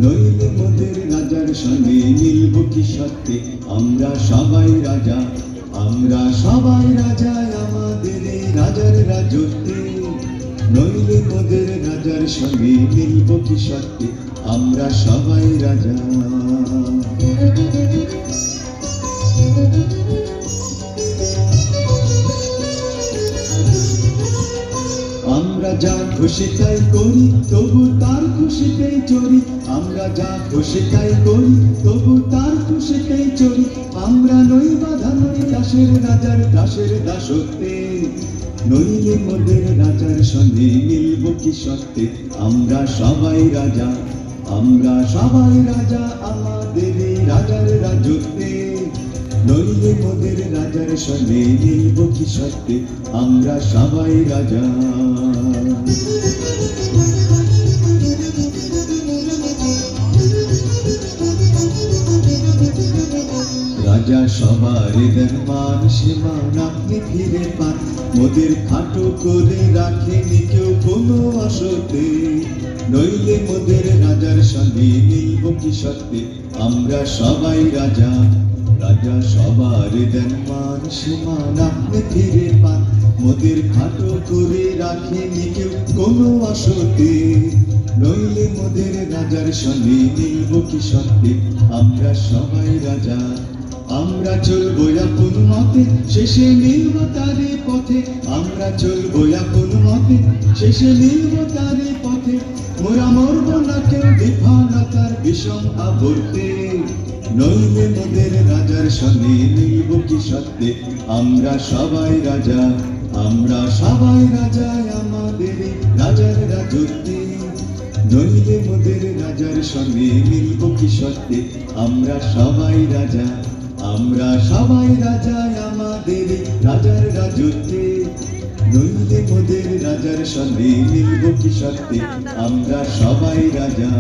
নইলে মোদের রাজার সঙ্গে মিলব কি সত্যে? আমরা সবাই রাজা, আমরা সবাই রাজা আমাদের এই রাজার রাজত্বে। নইলে মোদের রাজার সঙ্গে মিলব কি সত্যে? আমরা সবাই রাজা। আমরা যা খুশি তাই করি, তবু তার খুশিতেই চলি। আমরা যা খুশি তাই করি, তবু তার খুশিতেই চলি। আমরা নই বাধা, নই দাসের রাজার দাসের দাসত্বে। নইলে মোদের রাজার সঙ্গে মিলব কি সত্যে? আমরা সবাই রাজা, আমরা সবাই রাজা আমাদের এই রাজার রাজত্বে। নইলে মোদের রাজার সঙ্গে মিলব কি সত্যে? আমরা সবাই রাজা। রাজা সবার দেন মান, সে মান আপনি ফিরে পান। মোদের খাটো করে রাখেনি কেউ কোনো আসতে। নইলে মোদের রাজার সঙ্গে মিলব কি সত্যে? আমরা সবাই রাজা। রাজা সবার দেন মান, সে মান আপনি ফিরে পান। মোদের খাটো করে রাখেনি কেউ কোনো আসতে। নইলে মোদের রাজার সঙ্গে মিলব কি সত্যে? আমরা সবাই রাজা। আমরা চলবো আপন মতে, শেষে মিলব তারই পথে। আমরা চলবো আপন মতে, শেষে মিলব তারই পথে। মোরা মরব না কেউ বিফলতার বিষম আবর্তে। নইলে মোদের রাজার সঙ্গে মিলব কি সত্যে? আমরা সবাই রাজা, আমরা সবাই রাজা আমাদের রাজার রাজত্বে। নইলে মোদের রাজার সঙ্গে মিলব কি সত্যে? আমরা সবাই রাজা, আমরা সবাই রাজা আমাদের রাজার রাজত্বে। নইলে মোদের রাজার সঙ্গে মিলব কি সত্যে? আমরা সবাই রাজা।